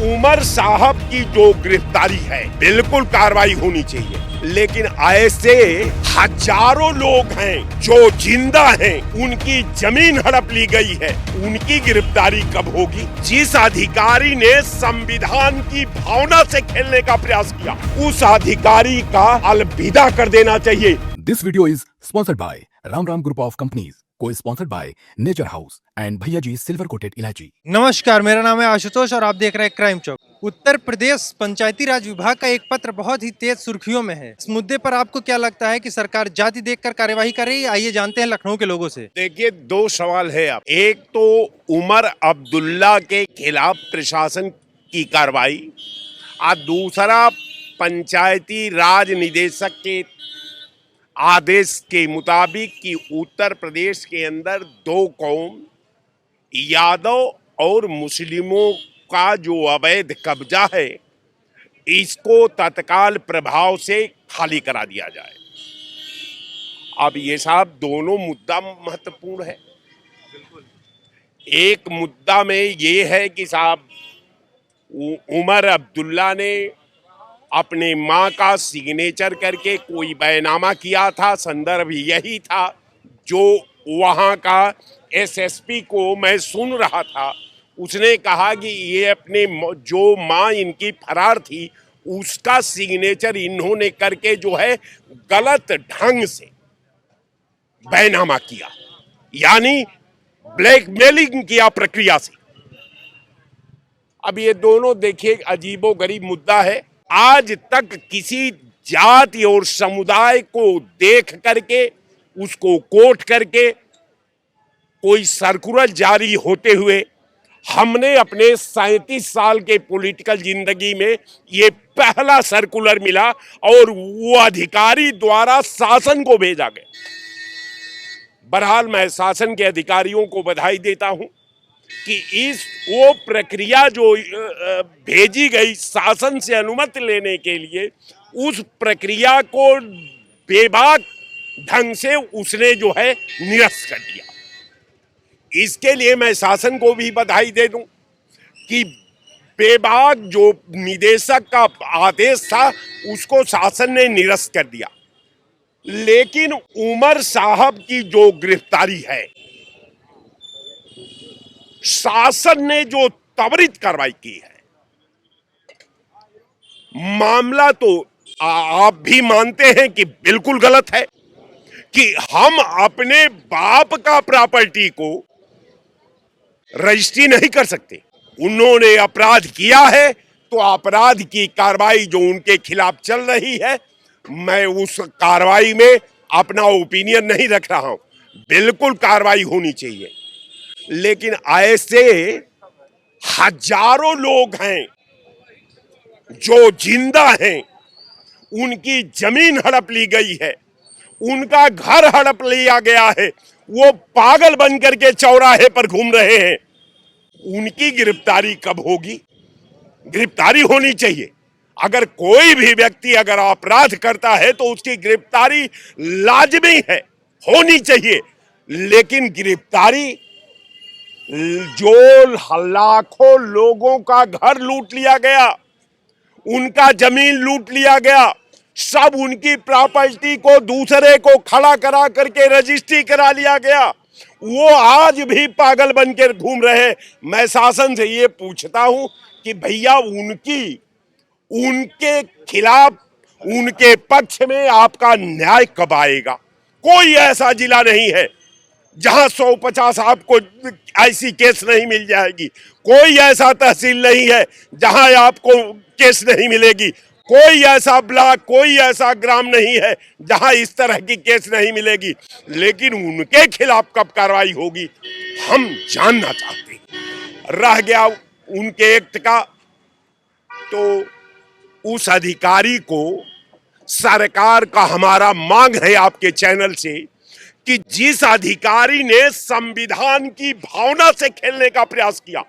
उमर साहब की जो गिरफ्तारी है बिल्कुल कार्रवाई होनी चाहिए, लेकिन ऐसे हजारों लोग हैं जो जिंदा हैं, उनकी जमीन हड़प ली गई है, उनकी गिरफ्तारी कब होगी? जिस अधिकारी ने संविधान की भावना से खेलने का प्रयास किया, उस अधिकारी का अलविदा कर देना चाहिए। This video is sponsored by Ram Ram Group of Companies, co-sponsored by Nature House and भैया जी सिल्वर कोटेड इलायची। नमस्कार, मेरा नाम है आशुतोष और आप देख रहे हैं क्राइम चौक। उत्तर प्रदेश पंचायती राज विभाग का एक पत्र बहुत ही तेज सुर्खियों में है। इस मुद्दे पर आपको क्या लगता है कि सरकार जाति देखकर कार्यवाही कर रही है? आइए जानते हैं लखनऊ के लोगों से। देखिए, दो सवाल है। अब एक तो उमर अब्दुल्ला के खिलाफ प्रशासन की कार्रवाई और दूसरा पंचायती राज निदेशक के आदेश के मुताबिक कि उत्तर प्रदेश के अंदर दो कौम यादव और मुस्लिमों का जो अवैध कब्जा है, इसको तत्काल प्रभाव से खाली करा दिया जाए। अब ये साहब दोनों मुद्दा महत्वपूर्ण है। एक मुद्दा में ये है कि साहब उमर अब्दुल्ला ने अपने मां का सिग्नेचर करके कोई बयानामा किया था, संदर्भ यही था। जो वहां का एसएसपी को मैं सुन रहा था, उसने कहा कि ये अपने जो मां इनकी फरार थी उसका सिग्नेचर इन्होंने करके जो है गलत ढंग से बयानामा किया, यानी ब्लैकमेलिंग किया प्रक्रिया से। अब ये दोनों देखिए अजीबोगरीब मुद्दा है। आज तक किसी जाति और समुदाय को देख करके उसको कोट करके कोई सर्कुलर जारी होते हुए हमने अपने 37 साल के पॉलिटिकल जिंदगी में ये पहला सर्कुलर मिला और वो अधिकारी द्वारा शासन को भेजा गया। बहरहाल मैं शासन के अधिकारियों को बधाई देता हूं कि इस वो प्रक्रिया जो भेजी गई शासन से अनुमति लेने के लिए, उस प्रक्रिया को बेबाक ढंग से उसने जो है निरस्त कर दिया। इसके लिए मैं शासन को भी बधाई दे दूं कि बेबाक जो निदेशक का आदेश था उसको शासन ने निरस्त कर दिया। लेकिन उमर साहब की जो गिरफ्तारी है, शासन ने जो त्वरित कार्रवाई की है, मामला तो आप भी मानते हैं कि बिल्कुल गलत है कि हम अपने बाप का प्रॉपर्टी को रजिस्ट्री नहीं कर सकते। उन्होंने अपराध किया है तो अपराध की कार्रवाई जो उनके खिलाफ चल रही है, मैं उस कार्रवाई में अपना ओपिनियन नहीं रख रहा हूं। बिल्कुल कार्रवाई होनी चाहिए, लेकिन ऐसे हजारों लोग हैं जो जिंदा हैं, उनकी जमीन हड़प ली गई है, उनका घर हड़प लिया गया है, वो पागल बन करके चौराहे पर घूम रहे हैं। उनकी गिरफ्तारी कब होगी? गिरफ्तारी होनी चाहिए। अगर कोई भी व्यक्ति अगर अपराध करता है तो उसकी गिरफ्तारी लाजमी है, होनी चाहिए। लेकिन गिरफ्तारी जो लाखों लोगों का घर लूट लिया गया, उनका जमीन लूट लिया गया, सब उनकी प्रॉपर्टी को दूसरे को खड़ा करा करके रजिस्ट्री करा लिया गया, वो आज भी पागल बनकर घूम रहे। मैं शासन से ये पूछता हूं कि भैया उनके खिलाफ, उनके पक्ष में आपका न्याय कब आएगा? कोई ऐसा जिला नहीं है जहां 150 आपको ऐसी केस नहीं मिल जाएगी। कोई ऐसा तहसील नहीं है जहां आपको केस नहीं मिलेगी। कोई ऐसा ब्लॉक, कोई ऐसा ग्राम नहीं है जहां इस तरह की केस नहीं मिलेगी। लेकिन उनके खिलाफ कब कार्रवाई होगी, हम जानना चाहते हैं। रह गया उनके एक्ट का, तो उस अधिकारी को सरकार का हमारा मांग है आपके चैनल से कि जिस अधिकारी ने संविधान की भावना से खेलने का प्रयास किया,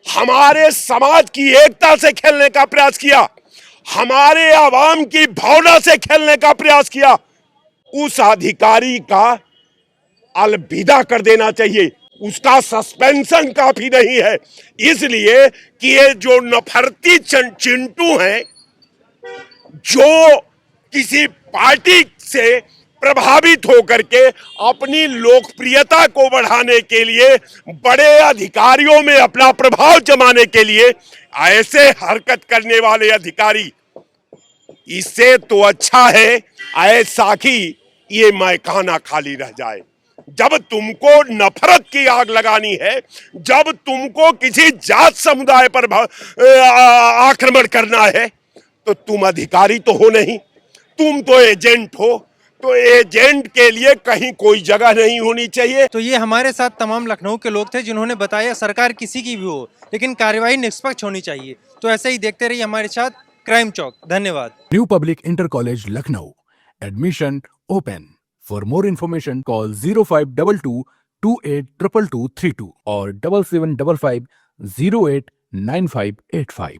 हमारे समाज की एकता से खेलने का प्रयास किया, हमारे आवाम की भावना से खेलने का प्रयास किया, उस अधिकारी का अलविदा कर देना चाहिए। उसका सस्पेंशन काफी नहीं है, इसलिए कि ये जो नफरती चिंटू हैं, जो किसी पार्टी से प्रभावित होकर के अपनी लोकप्रियता को बढ़ाने के लिए, बड़े अधिकारियों में अपना प्रभाव जमाने के लिए ऐसे हरकत करने वाले अधिकारी, इससे तो अच्छा है ऐसा कि ये मैखाना खाली रह जाए। जब तुमको नफरत की आग लगानी है, जब तुमको किसी जात समुदाय पर आक्रमण करना है, तो तुम अधिकारी तो हो नहीं, तुम तो एजेंट हो। तो एजेंट के लिए कहीं कोई जगह नहीं होनी चाहिए। तो ये हमारे साथ तमाम लखनऊ के लोग थे जिन्होंने बताया सरकार किसी की भी हो लेकिन कार्यवाही निष्पक्ष होनी चाहिए। तो ऐसे ही देखते रहिए हमारे साथ क्राइम चौक। धन्यवाद। New public inter college Lucknow, admission open. For more information call 0522 282232 और 7755 089585।